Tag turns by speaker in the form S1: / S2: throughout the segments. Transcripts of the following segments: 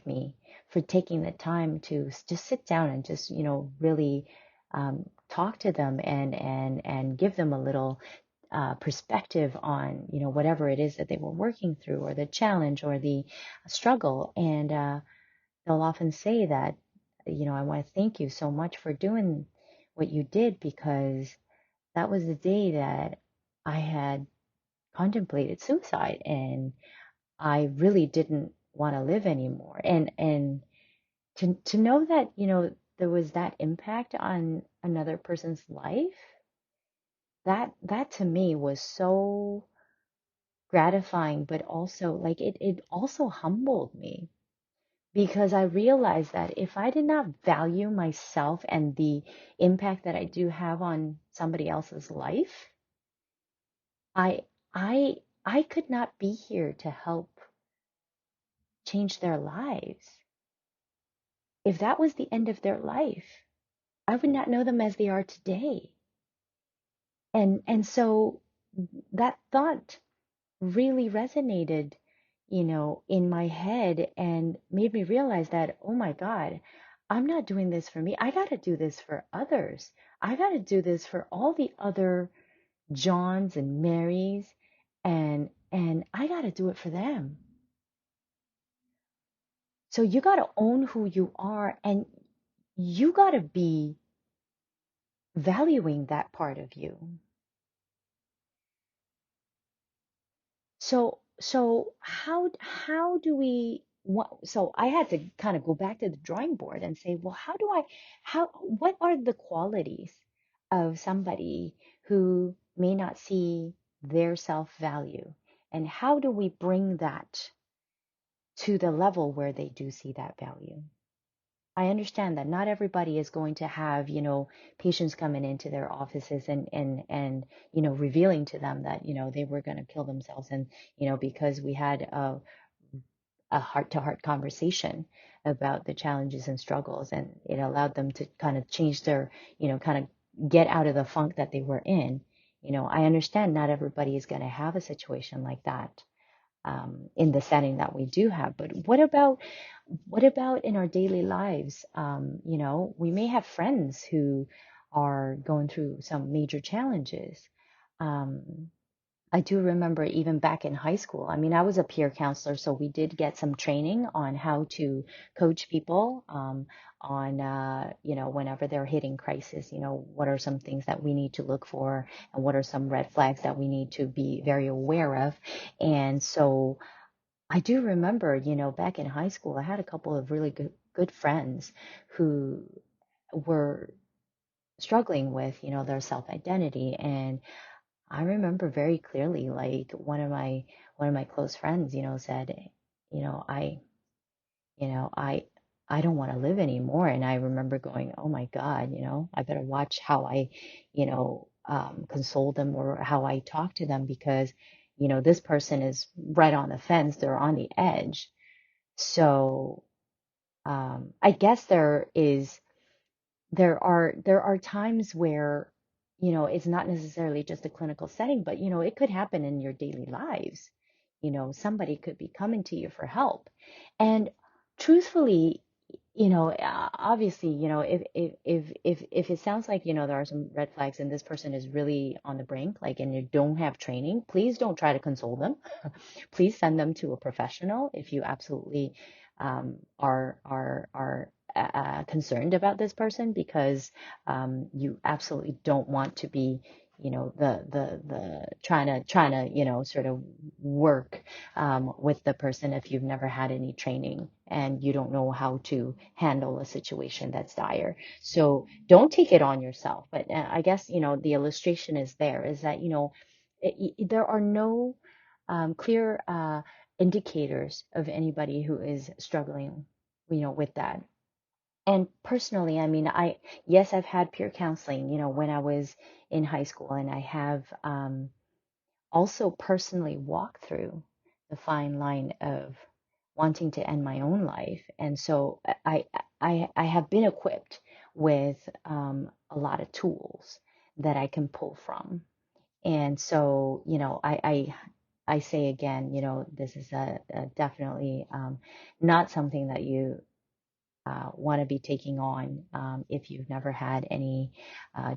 S1: thank me for taking the time to just sit down and just, really talk to them and give them a little perspective on, whatever it is that they were working through or the challenge or the struggle. And they'll often say that, I want to thank you so much for doing what you did because that was the day that I had contemplated suicide and I really didn't want to live anymore. And to know that, there was that impact on another person's life, that to me was so gratifying, but also like it also humbled me because I realized that if I did not value myself and the impact that I do have on somebody else's life, I I I could not be here to help change their lives. If that was the end of their life, I would not know them as they are today. And so that thought really resonated, in my head and made me realize that, oh my God, I'm not doing this for me. I got to do this for others. I got to do this for all the other Johns and Marys and I got to do it for them. So you got to own who you are and you got to be valuing that part of you. So how do we so I had to kind of go back to the drawing board and say, well, what are the qualities of somebody who may not see their self-value? And how do we bring that to the level where they do see that value? I understand that not everybody is going to have, patients coming into their offices and revealing to them that, they were going to kill themselves. And, because we had a heart-to-heart conversation about the challenges and struggles, and it allowed them to kind of change their, kind of get out of the funk that they were in. I understand not everybody is going to have a situation like that in the setting that we do have. But what about in our daily lives? We may have friends who are going through some major challenges. Um, I do remember even back in high school. I mean, I was a peer counselor, so we did get some training on how to coach people on, whenever they're hitting crisis, what are some things that we need to look for and what are some red flags that we need to be very aware of. And so I do remember, back in high school, I had a couple of really good friends who were struggling with, their self-identity. And I remember very clearly, like one of my close friends, said, you know, I, I don't want to live anymore. And I remember going, oh my God, I better watch how I, console them or how I talk to them because, this person is right on the fence. They're on the edge. So, I guess there are times where, it's not necessarily just a clinical setting, but, it could happen in your daily lives. Somebody could be coming to you for help. And truthfully, obviously, if it sounds like, there are some red flags and this person is really on the brink, like, and you don't have training, please don't try to console them. Please send them to a professional if you absolutely are concerned about this person because you absolutely don't want to be, the trying to, sort of work with the person if you've never had any training and you don't know how to handle a situation that's dire. So don't take it on yourself. But I guess, the illustration is there is that, there are no clear indicators of anybody who is struggling, with that. And personally, I mean, yes, I've had peer counseling, when I was in high school, and I have also personally walked through the fine line of wanting to end my own life. And so I have been equipped with a lot of tools that I can pull from. And so, I say again, this is a definitely not something that you want to be taking on if you've never had any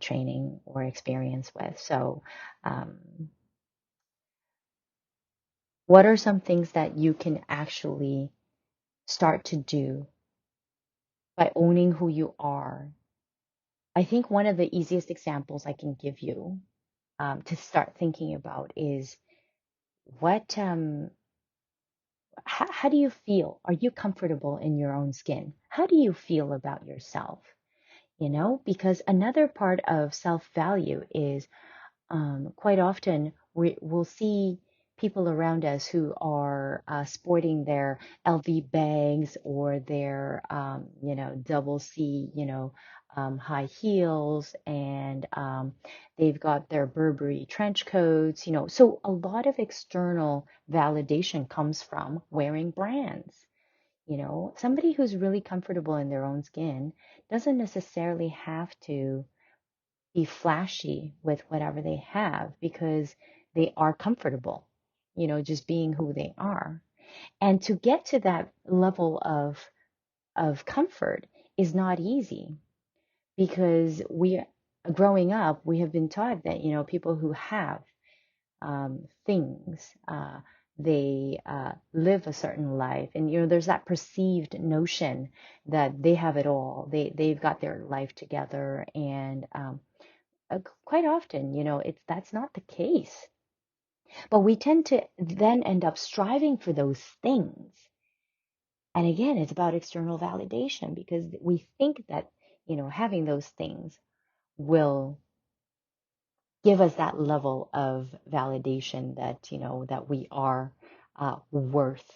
S1: training or experience with. So, um, what are some things that you can actually start to do by owning who you are? I think one of the easiest examples I can give you to start thinking about is what, how do you feel? Are you comfortable in your own skin? How do you feel about yourself? Because another part of self value is quite often we'll see people around us who are sporting their LV bags or their, double C, high heels, and they've got their Burberry trench coats, So a lot of external validation comes from wearing brands. Somebody who's really comfortable in their own skin doesn't necessarily have to be flashy with whatever they have because they are comfortable, just being who they are. And to get to that level of comfort is not easy because growing up, we have been taught that, people who have things, they live a certain life, and there's that perceived notion that they have it all. They've got their life together, and quite often, that's not the case. But we tend to then end up striving for those things. And again, it's about external validation because we think that, having those things will give us that level of validation that, that we are worth,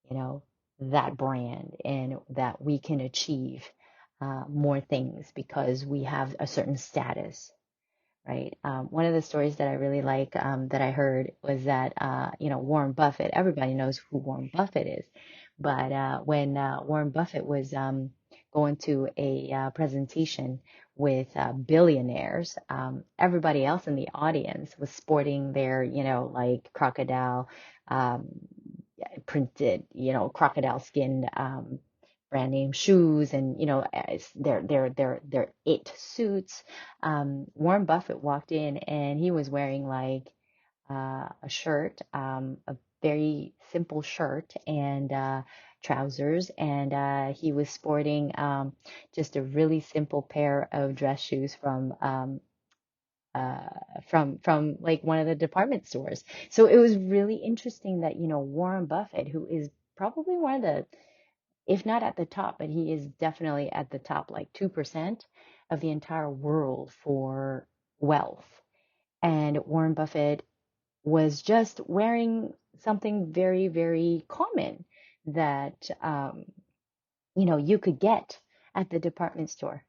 S1: you know, that brand and that we can achieve more things because we have a certain status, right? One of the stories that I really like that I heard was that, Warren Buffett, everybody knows who Warren Buffett is, but when Warren Buffett was going to a presentation with billionaires, everybody else in the audience was sporting their, like crocodile um, printed, crocodile skinned brand name shoes and their it suits. Warren Buffett walked in and he was wearing like a shirt, a very simple shirt and trousers, and he was sporting just a really simple pair of dress shoes uh, from like one of the department stores. So it was really interesting that Warren Buffett, who is probably one of the, if not at the top, but he is definitely at the top, like 2% of the entire world for wealth. And Warren Buffett was just wearing something very, very common that, you could get at the department store,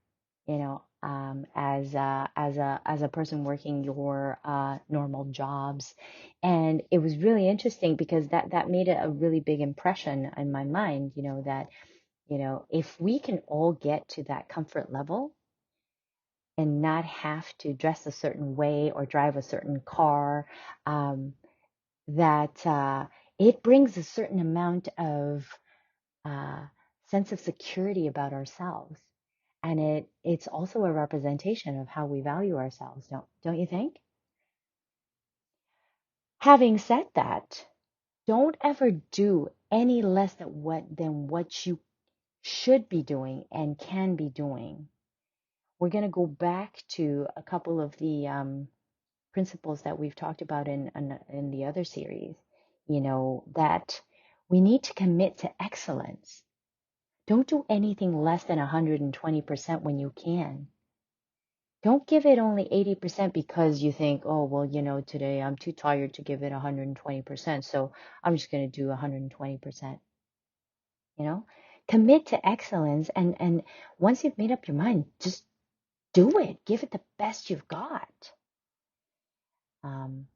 S1: as a person working your normal jobs. And it was really interesting because that made a really big impression in my mind, that if we can all get to that comfort level and not have to dress a certain way or drive a certain car, um, that it brings a certain amount of uh, sense of security about ourselves. And it's also a representation of how we value ourselves, don't you think? Having said that, don't ever do any less than what you should be doing and can be doing. We're going to go back to a couple of the principles that we've talked about in the other series, that we need to commit to excellence. Don't do anything less than 120% when you can. Don't give it only 80% because you think, oh, well, today I'm too tired to give it 120%, so I'm just going to do 120%. You know, commit to excellence, and once you've made up your mind, just do it. Give it the best you've got. Um,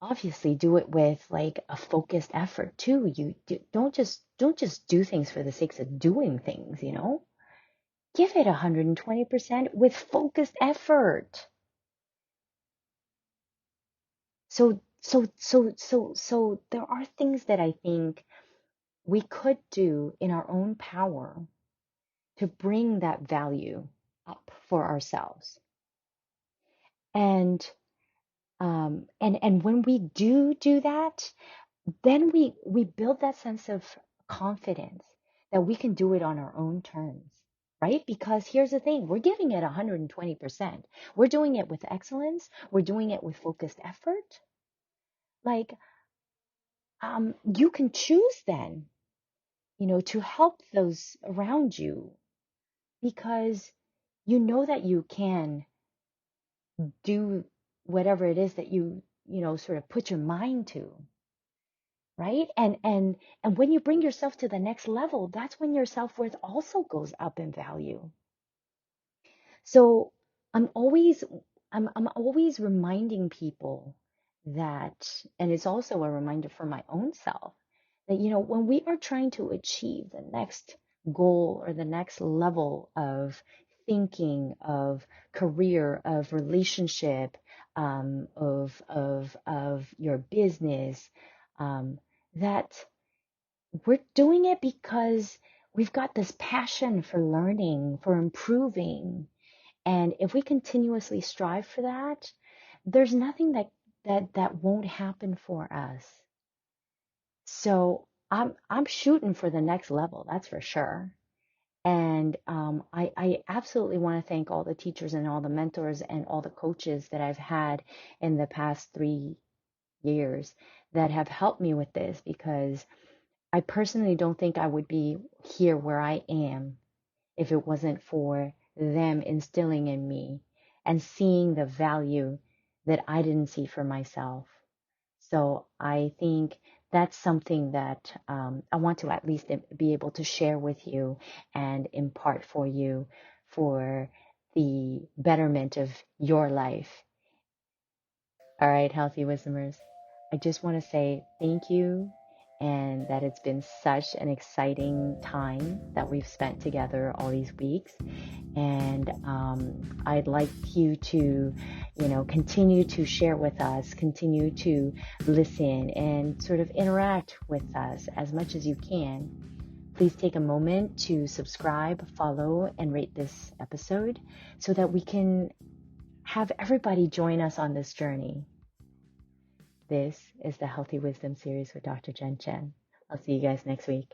S1: Obviously, do it with like a focused effort too. Don't just do things for the sake of doing things. Give it 120% with focused effort. So So there are things that I think we could do in our own power to bring that value up for ourselves. And and when we do that, then we build that sense of confidence that we can do it on our own terms, right? Because here's the thing, we're giving it 120%. We're doing it with excellence, we're doing it with focused effort. Like, you can choose then, to help those around you, because you know that you can do whatever it is that you sort of put your mind to, right? And when you bring yourself to the next level, that's when your self-worth also goes up in value. So I'm always I'm always reminding people that, and it's also a reminder for my own self, that when we are trying to achieve the next goal or the next level of thinking, of career, of relationship, of your business, that we're doing it because we've got this passion for learning, for improving. And if we continuously strive for that, there's nothing that won't happen for us. So I'm shooting for the next level, that's for sure. And I absolutely want to thank all the teachers and all the mentors and all the coaches that I've had in the past 3 years that have helped me with this, because I personally don't think I would be here where I am if it wasn't for them instilling in me and seeing the value that I didn't see for myself. So I think that's something that I want to at least be able to share with you and impart for you for the betterment of your life. All right, healthy wisdomers, I just want to say thank you, and that it's been such an exciting time that we've spent together all these weeks. And I'd like you to, continue to share with us, continue to listen and sort of interact with us as much as you can. Please take a moment to subscribe, follow, and rate this episode so that we can have everybody join us on this journey. This is the Healthy Wisdom series with Dr. Jen Chen. I'll see you guys next week.